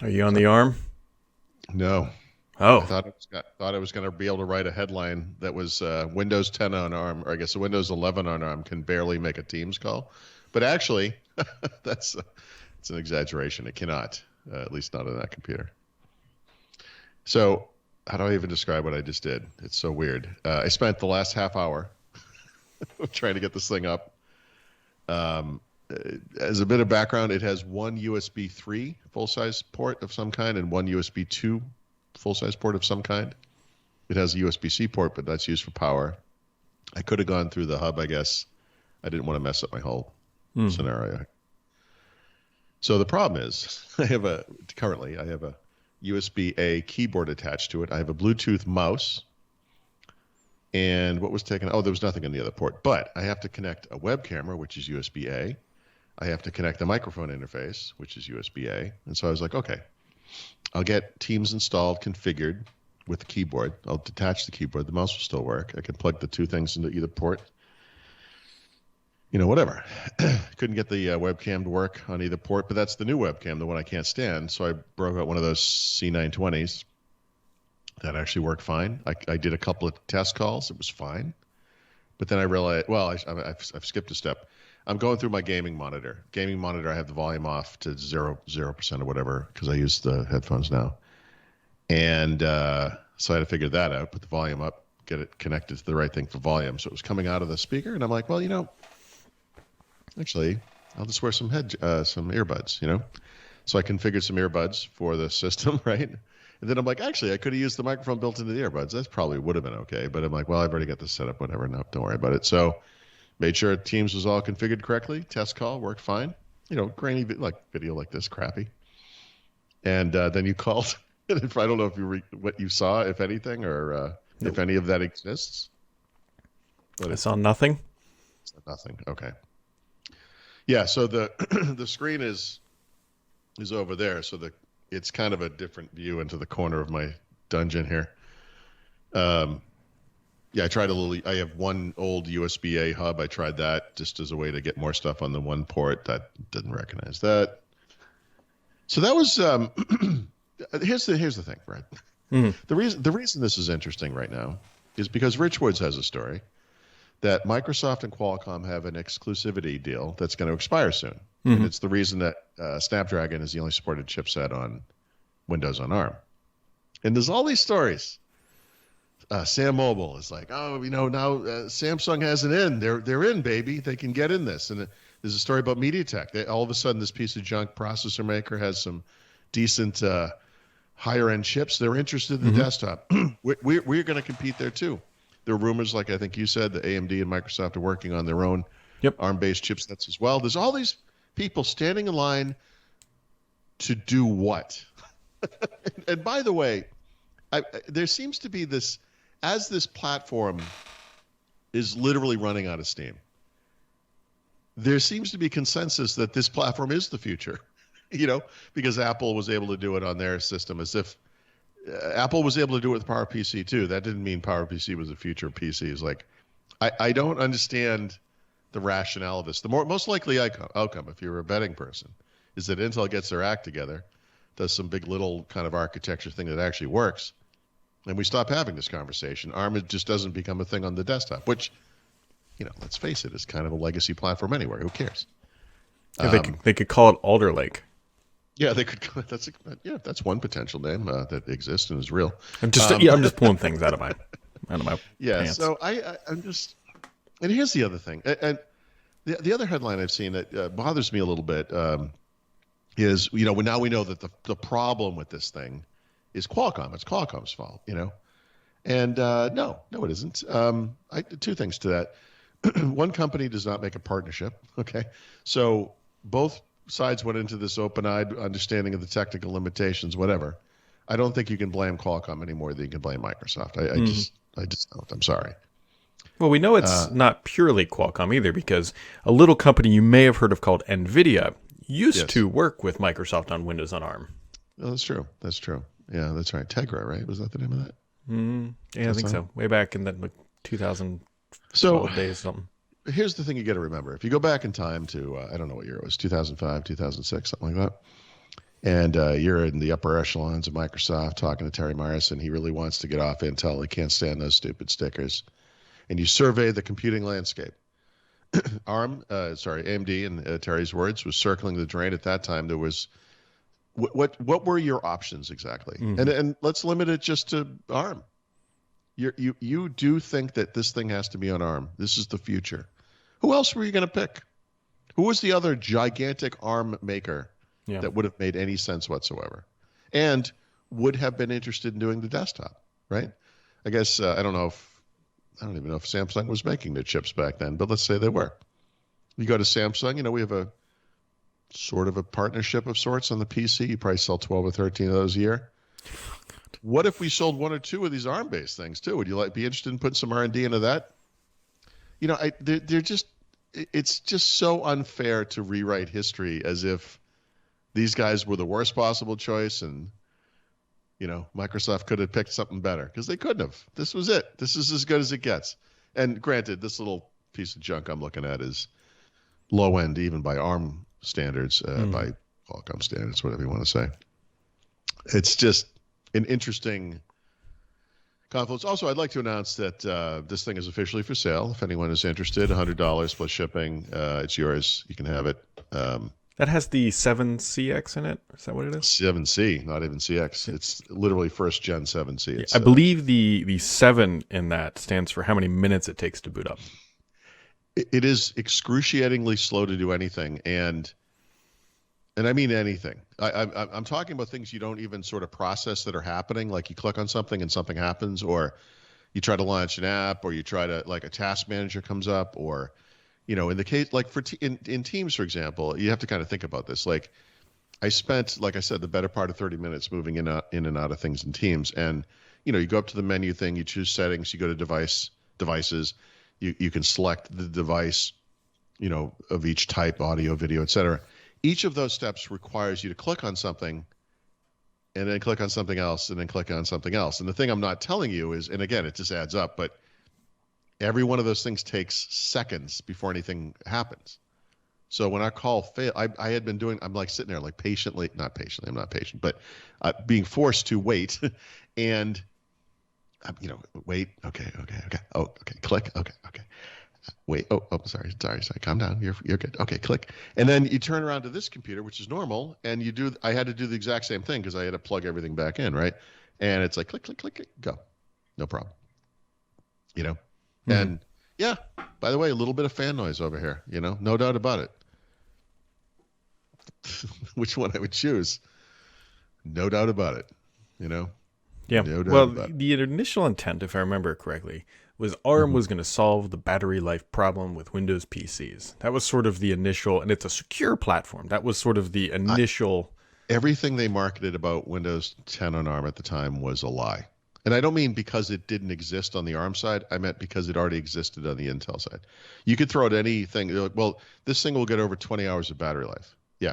Are you on the ARM? No. I Oh, thought I was going to be able to write a headline that was Windows 10 on ARM, or I guess Windows 11 on ARM can barely make a Teams call. But actually, that's it's an exaggeration. It cannot, at least not on that computer. So how do I even describe what I just did? It's so weird. I spent the last half hour trying to get this thing up. Um, as a bit of background, it has one USB 3 full-size port of some kind and one USB 2 full-size port of some kind. It has a USB-C port, but that's used for power. I could have gone through the hub, I guess. I didn't want to mess up my whole scenario. So the problem is currently I have a USB-A keyboard attached to it. I have a Bluetooth mouse. And what was taken? Oh, there was nothing in the other port. But I have to connect a web camera, which is USB-A. I have to connect a microphone interface, which is USB-A. And so I was like, okay, I'll get Teams installed, configured with the keyboard. I'll detach the keyboard. The mouse will still work. I can plug the two things into either port. Whatever. Couldn't get the webcam to work on either port, but that's the new webcam, the one I can't stand. So I broke out one of those C920s. That actually worked fine. I did a couple of test calls. It was fine. But then I realized, well, I've skipped a step. I'm going through my gaming monitor. Gaming monitor, I have the volume off to 0% or whatever because I use the headphones now. And so I had to figure that out, put the volume up, get it connected to the right thing for volume. So it was coming out of the speaker. And I'm like, well, actually, I'll just wear some earbuds, So I configured some earbuds for the system, right? And then I'm like, actually, I could have used the microphone built into the earbuds. That probably would have been okay. But I'm like, well, I've already got this set up, whatever. No, don't worry about it. So made sure Teams was all configured correctly. Test call worked fine. Grainy video like this, crappy. And then you called. I don't know if what you saw, if anything, or if any of that exists. But I saw nothing. Nothing. Okay. Yeah. So the the screen is over there. So it's kind of a different view into the corner of my dungeon here. Yeah, I tried I have one old USB-A hub. I tried that just as a way to get more stuff on the one port. That didn't recognize that. So that was, here's the thing, Brad. The reason this is interesting right now is because Rich Woods has a story that Microsoft and Qualcomm have an exclusivity deal that's going to expire soon. And it's the reason that Snapdragon is the only supported chipset on Windows on ARM. And there's all these stories. Sam Mobile is like, now Samsung has an in. They're in, baby. They can get in this. And there's a story about MediaTek. All of a sudden, this piece of junk processor maker has some decent higher-end chips. They're interested in the desktop. We're going to compete there, too. There are rumors, like I think you said, that AMD and Microsoft are working on their own ARM-based chipsets as well. There's all these people standing in line to do what? And by the way, there seems to be this, as this platform is literally running out of steam, there seems to be consensus that this platform is the future, because Apple was able to do it on their system as if Apple was able to do it with PowerPC too. That didn't mean PowerPC was the future of PCs. Like, I don't understand the rationale of this. The most likely outcome, if you're a betting person, is that Intel gets their act together, does some big little kind of architecture thing that actually works, and we stop having this conversation. ARM just doesn't become a thing on the desktop, which, let's face it, is kind of a legacy platform anywhere. Who cares? Yeah, they could call it Alder Lake. Yeah, they could. That's one potential name that exists and is real. I'm just pulling things out of my pants. So I'm just, and here's the other thing, and the other headline I've seen that bothers me a little bit is now we know that the problem with this thing is Qualcomm. It's Qualcomm's fault, and no, it isn't. Two things to that. One company does not make a partnership. Okay, so both sides went into this open-eyed understanding of the technical limitations, whatever. I don't think you can blame Qualcomm any more than you can blame Microsoft. I just don't. I'm sorry. Well, we know it's not purely Qualcomm either, because a little company you may have heard of called NVIDIA used to work with Microsoft on Windows on ARM. Oh, that's true. Yeah, that's right. Tegra, right? Was that the name of that? Yeah, I think so. Way back in the 2012 days, something. here's the thing you got to remember. If you go back in time to, I don't know what year it was, 2005, 2006, something like that. And you're in the upper echelons of Microsoft talking to Terry Myerson. He really wants to get off Intel. He can't stand those stupid stickers. And you survey the computing landscape. AMD, in Terry's words, was circling the drain at that time. There was, what were your options exactly? Mm-hmm. And let's limit it just to ARM. You do think that this thing has to be on ARM. This is the future. Who else were you going to pick? Who was the other gigantic ARM maker that would have made any sense whatsoever and would have been interested in doing the desktop, right? I guess, I don't even know if Samsung was making their chips back then, but let's say they were. You go to Samsung, we have a sort of a partnership of sorts on the PC. You probably sell 12 or 13 of those a year. What if we sold one or two of these ARM-based things too? Would you be interested in putting some R&D into that? It's just so unfair to rewrite history as if these guys were the worst possible choice and, Microsoft could have picked something better because they couldn't have. This was it. This is as good as it gets. And granted, this little piece of junk I'm looking at is low end even by ARM standards, by Qualcomm standards, whatever you want to say. It's just an interesting confluence. Also, I'd like to announce that this thing is officially for sale. If anyone is interested, $100 plus shipping. It's yours. You can have it. That has the 7CX in it? Is that what it is? 7C, not even CX. It's literally first gen 7C. I believe the 7 in that stands for how many minutes it takes to boot up. It is excruciatingly slow to do anything, and I mean anything. I'm talking about things you don't even sort of process that are happening, like you click on something and something happens, or you try to launch an app, or you try to, a task manager comes up, or in the case, in Teams, for example, you have to kind of think about this. I spent, like I said, the better part of 30 minutes moving in and out of things in Teams. And, you go up to the menu thing, you choose settings, you go to devices, you can select the device, of each type, audio, video, et cetera. Each of those steps requires you to click on something and then click on something else and then click on something else. And the thing I'm not telling you is, and again, it just adds up, but every one of those things takes seconds before anything happens. So when our call failed, I had been doing, I'm sitting there not patiently, I'm not patient, but being forced to wait and, wait, okay. Oh, okay, click, okay. Wait, sorry, calm down, you're good. Okay, click. And then you turn around to this computer, which is normal, and I had to do the exact same thing because I had to plug everything back in, right? And it's click, go. No problem. And yeah, by the way, a little bit of fan noise over here, no doubt about it. Which one I would choose? No doubt about it, Yeah. No doubt well, about it. The initial intent, if I remember correctly, was ARM was going to solve the battery life problem with Windows PCs. That was sort of the initial, and it's a secure platform. That was sort of the initial. Everything they marketed about Windows 10 on ARM at the time was a lie. And I don't mean because it didn't exist on the ARM side. I meant because it already existed on the Intel side. You could throw out anything. Well, this thing will get over 20 hours of battery life. Yeah.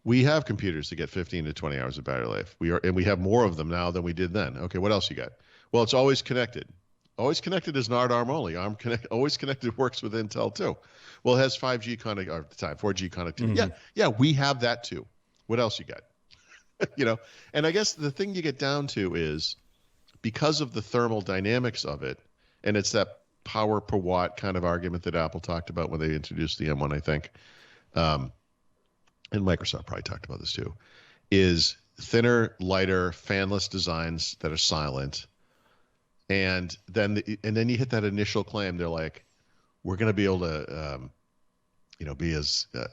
We have computers that get 15 to 20 hours of battery life. We have more of them now than we did then. Okay, what else you got? Well, it's always connected. Always connected is not ARM only. Always connected works with Intel too. Well, it has 5G connectivity at the time, 4G connectivity. Mm-hmm. Yeah, we have that too. What else you got? And I guess the thing you get down to is because of the thermal dynamics of it, and it's that power per watt kind of argument that Apple talked about when they introduced the M1, I think, and Microsoft probably talked about this too, is thinner, lighter, fanless designs that are silent. And then you hit that initial claim. They're like, we're going to be able to,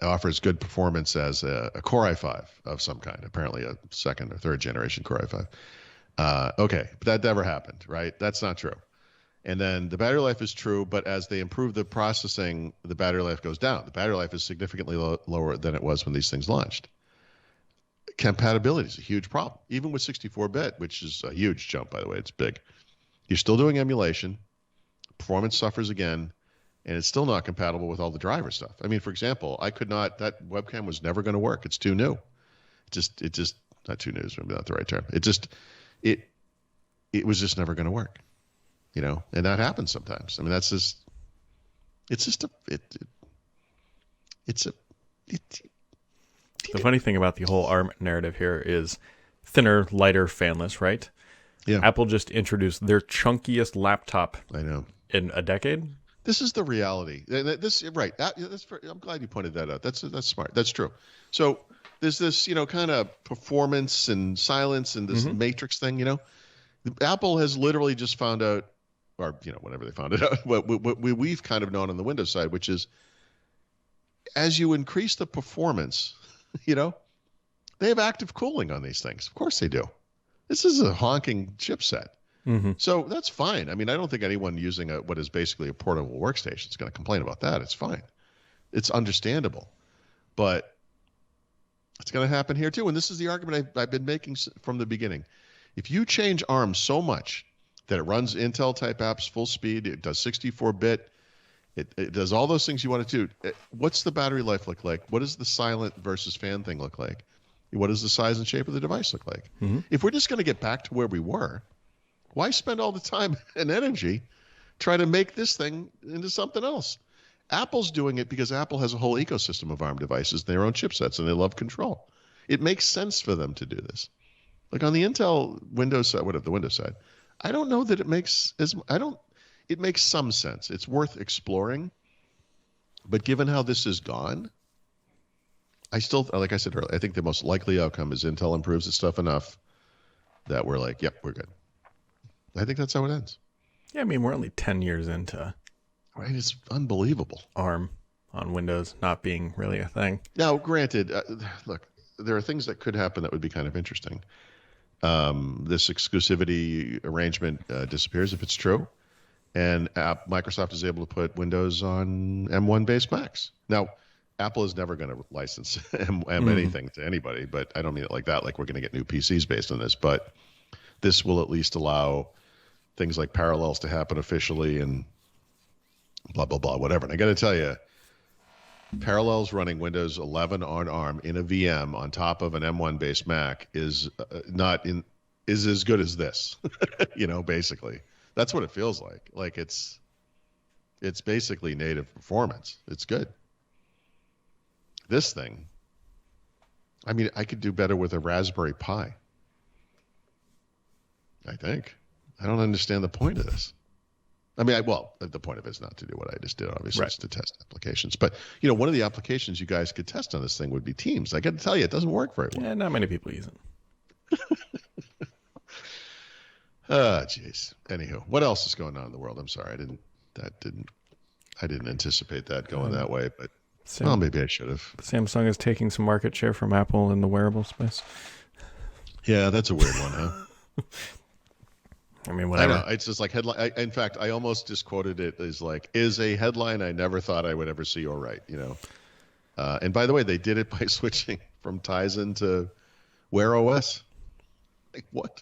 offer as good performance as a Core i5 of some kind. Apparently, a second or third generation Core i5. Okay, but that never happened, right? That's not true. And then the battery life is true, but as they improve the processing, the battery life goes down. The battery life is significantly lower than it was when these things launched. Compatibility is a huge problem, even with 64-bit, which is a huge jump, by the way. It's big. You're still doing emulation. Performance suffers again, and it's still not compatible with all the driver stuff. I mean, for example, that webcam was never going to work. It's too new. It just not too new is maybe not the right term. It was just never going to work, and that happens sometimes. I mean, that's just, It's just it's a, it, The funny thing about the whole ARM narrative here is thinner, lighter, fanless, right? yeah, Apple just introduced their chunkiest laptop I know. in a decade. This is the reality. This right. I'm glad you pointed that out. That's smart. That's true. So there's this, kind of performance and silence and this matrix thing. Apple has literally just found out, or whenever they found it out, what we've kind of known on the Windows side, which is as you increase the performance, they have active cooling on these things. Of course they do. This is a honking chipset. So that's fine. I mean, I don't think anyone using what is basically a portable workstation is going to complain about that. It's fine. It's understandable. But it's going to happen here too. And this is the argument I've been making from the beginning. If you change ARM so much that it runs Intel type apps full speed, it does 64-bit, it does all those things you want to do, what's the battery life look like? What does the silent versus fan thing look like? What does the size and shape of the device look like? If we're just going to get back to where we were, why spend all the time and energy trying to make this thing into something else? Apple's doing it because Apple has a whole ecosystem of ARM devices, their own chipsets, and they love control. It makes sense for them to do this. Like on the Intel Windows side, the Windows side, I don't know that it makes it makes some sense. It's worth exploring. But given how this has gone, I still, like I said earlier, I think the most likely outcome is Intel improves its stuff enough that we're like, yep, we're good. I think that's how it ends. Yeah, I mean, we're only 10 years into Right? It's unbelievable. ARM on Windows not being really a thing. Now, granted, look, there are things that could happen that would be kind of interesting. This exclusivity arrangement disappears if it's true, and Microsoft is able to put Windows on M1-based Macs. Now, Apple is never going to license M anything to anybody, but I don't mean it like that, like we're going to get new PCs based on this. But this will at least allow things like parallels to happen officially and blah, blah, blah, whatever. And I got to tell you, parallels running Windows 11 on ARM in a VM on top of an M1-based Mac is as good as this, basically. That's what it feels like. Like it's basically native performance. It's good. This thing, I mean, I could do better with a Raspberry Pi. I think. I don't understand the point of this. I mean, the point of it is not to do what I just did, obviously, Right. it's to test applications. But, one of the applications you guys could test on this thing would be Teams. I got to tell you, it doesn't work very well. Yeah, not many people use it. Jeez. Anywho, what else is going on in the world? I'm sorry, I didn't anticipate that going that way, but maybe I should have. Samsung is taking some market share from Apple in the wearable space. Yeah, that's a weird one, huh? I mean, whatever. I know. It's just like headline. In fact, I almost just quoted it as like, is a headline I never thought I would ever see or write, And by the way, they did it by switching from Tizen to Wear OS. Like, what?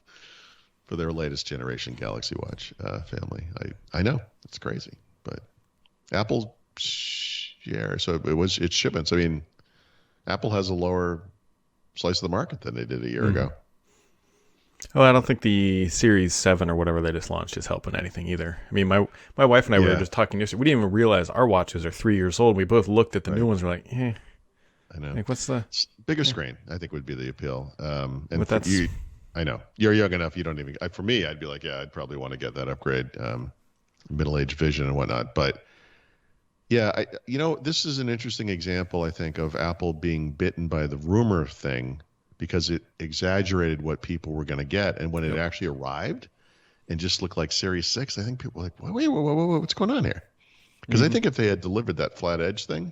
For their latest generation Galaxy Watch family. I know. It's crazy. But Apple share, so it's shipments. I mean, Apple has a lower slice of the market than they did a year ago. Well, I don't think the Series 7 or whatever they just launched is helping anything either. I mean, my wife and I were just talking yesterday. We didn't even realize our watches are 3 years old. We both looked at the new ones and were like, I know. Like, what's the... Bigger screen, I think, would be the appeal. And but that's... I know. You're young enough, you don't even... For me, I'd be like, I'd probably want to get that upgrade, middle-age vision and whatnot. But, yeah, this is an interesting example, I think, of Apple being bitten by the rumor thing because it exaggerated what people were going to get. And when it actually arrived and just looked like Series 6, I think people were like, wait, what's going on here? Because I think if they had delivered that flat edge thing,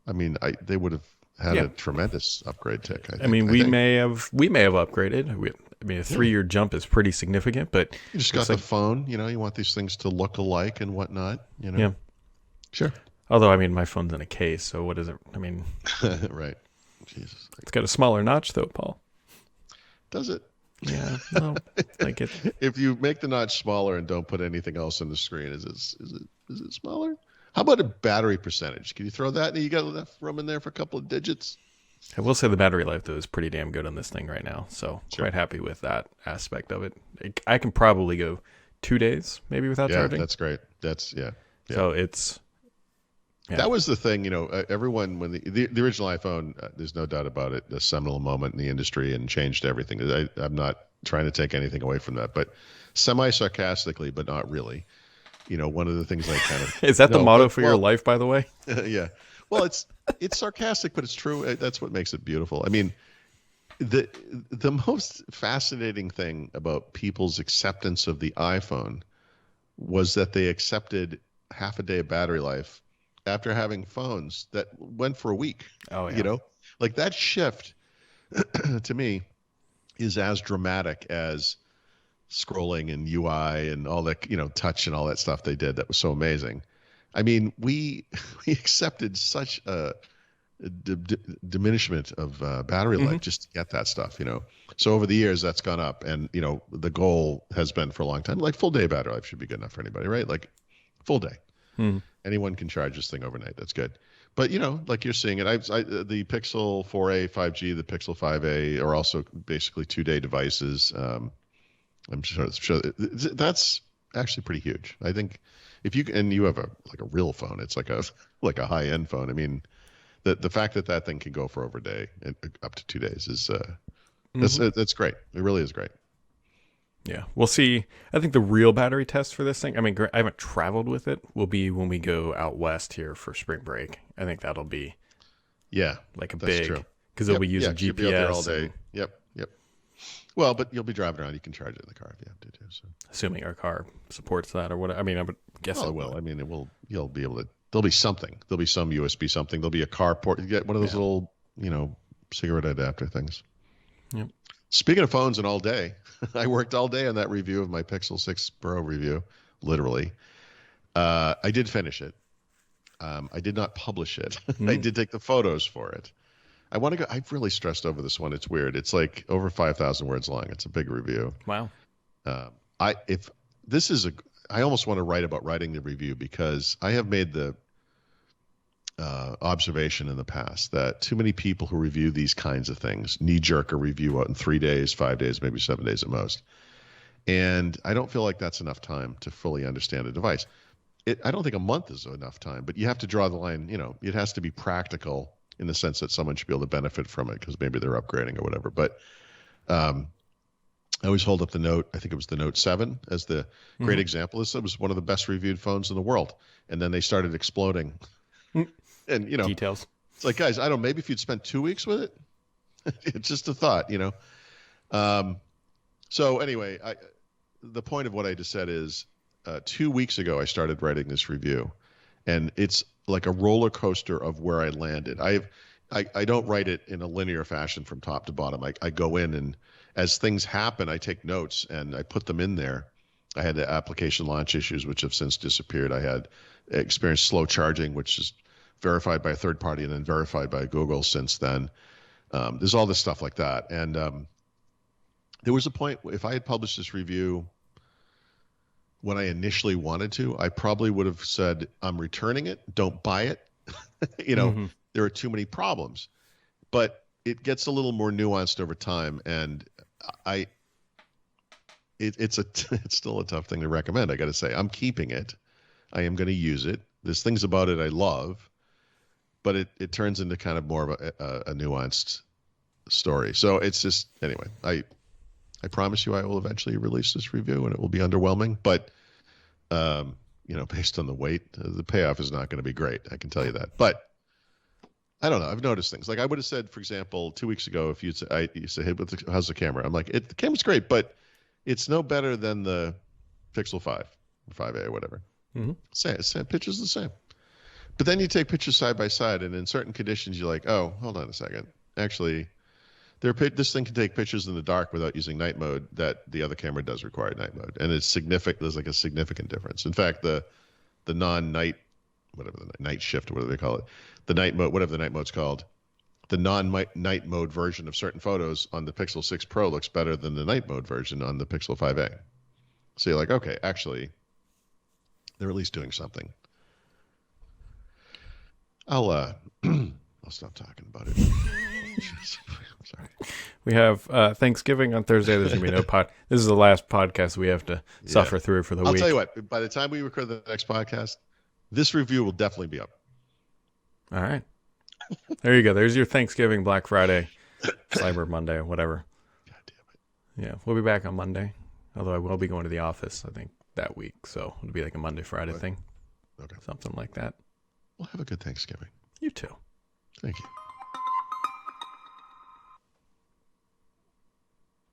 I mean, they would have had a tremendous upgrade tick. I mean, we may have upgraded. I mean, a 3-year jump is pretty significant, but you just got the phone. You want these things to look alike and whatnot. Yeah, sure. Although, I mean, my phone's in a case, so what is it? I mean, right. Jesus. It's got a smaller notch, though, Paul. Does it? Yeah. Well, like it. If you make the notch smaller and don't put anything else on the screen, is it smaller? How about a battery percentage? Can you throw that? You got enough room in there for a couple of digits? I will say the battery life, though, is pretty damn good on this thing right now. So quite happy with that aspect of it. I can probably go 2 days maybe without charging. That's great. So Yeah. That was the thing, everyone, when the original iPhone, there's no doubt about it, a seminal moment in the industry and changed everything. I'm not trying to take anything away from that, but semi-sarcastically, but not really. One of the things I kind of Is that the no, motto but- for your life, by the way? yeah. Well, it's sarcastic, but it's true. That's what makes it beautiful. I mean, the most fascinating thing about people's acceptance of the iPhone was that they accepted half a day of battery life after having phones that went for a week. Oh, yeah. Like that shift to me is as dramatic as scrolling and UI and all that, touch and all that stuff they did. That was so amazing. I mean, we accepted such a diminishment of battery life just to get that stuff, So over the years, that's gone up, and the goal has been for a long time, like full day battery life should be good enough for anybody, right? Like full day. Anyone can charge this thing overnight. That's good. But like you're seeing it, the Pixel 4a 5G, the Pixel 5a are also basically 2-day devices. I'm sure that's actually pretty huge. I think if you have a real phone, it's like a high end phone. I mean, the fact that thing can go for over a day and up to 2 days is that's great. It really is great. Yeah, we'll see. I think the real battery test for this thing, I mean, I haven't traveled with it, will be when we go out west here for spring break. I think that'll be like a that's big, true. because they'll be using You'll be out there all GPS. day. Yep. Well, but you'll be driving around. You can charge it in the car if you have to too. So. Assuming our car supports that or whatever. I mean, I would guess Well, it it will. will. I mean, it will. You'll be able to. There'll be something. There'll be some USB something. There'll be a car port. You get one of those little, cigarette adapter things. Yep. Speaking of phones and all day, I worked all day on that review of my Pixel 6 Pro review, literally. I did finish it. I did not publish it. I did take the photos for it. I want to go. I've really stressed over this one. It's weird. It's like over 5,000 words long. It's a big review. Wow. I almost want to write about writing the review because I have made the observation in the past that too many people who review these kinds of things knee-jerk a review out in 3 days, 5 days, maybe 7 days at most. And I don't feel like that's enough time to fully understand a device. I don't think a month is enough time, but you have to draw the line. It has to be practical in the sense that someone should be able to benefit from it because maybe they're upgrading or whatever. But I always hold up the Note. I think it was the Note 7 as the great example. It was one of the best reviewed phones in the world. And then they started exploding. And, Details. it's like, guys, I don't know, maybe if you'd spent 2 weeks with it, it's just a thought, So anyway, the point of what I just said is 2 weeks ago, I started writing this review, and it's like a roller coaster of where I landed. I don't write it in a linear fashion from top to bottom. I go in, and as things happen, I take notes and I put them in there. I had the application launch issues, which have since disappeared. I had experienced slow charging, which is verified by a third party and then verified by Google since then. There's all this stuff like that. And there was a point, if I had published this review when I initially wanted to, I probably would have said, I'm returning it. Don't buy it. There are too many problems. But it gets a little more nuanced over time. And it's still a tough thing to recommend. I got to say, I'm keeping it. I am going to use it. There's things about it I love, but it turns into kind of more of a nuanced story. So it's just, anyway, I promise you I will eventually release this review and it will be underwhelming, but based on the weight, the payoff is not going to be great. I can tell you that. But I don't know. I've noticed things. Like I would have said, for example, 2 weeks ago, if you say, hey, how's the camera? I'm like, the camera's great, but it's no better than the Pixel 5 or 5a or whatever. Same picture's the same. But then you take pictures side by side, and in certain conditions, you're like, oh, hold on a second. Actually, this thing can take pictures in the dark without using night mode that the other camera does require night mode. And it's significant. There's like a significant difference. In fact, the non-night, whatever the night shift or whatever they call it, the night mode, whatever the night mode's called, the non-night mode version of certain photos on the Pixel 6 Pro looks better than the night mode version on the Pixel 5a. So you're like, okay, actually, they're at least doing something. I'll stop talking about it. Sorry. We have Thanksgiving on Thursday. There's going to be no pod. This is the last podcast we have to suffer through for the week. I'll tell you what, by the time we record the next podcast, this review will definitely be up. All right. There you go. There's your Thanksgiving, Black Friday, Cyber Monday, whatever. God damn it. Yeah, we'll be back on Monday. Although I will be going to the office, I think, that week. So it'll be like a Monday, Friday thing. Okay. Something like that. Well, have a good Thanksgiving. You too. Thank you.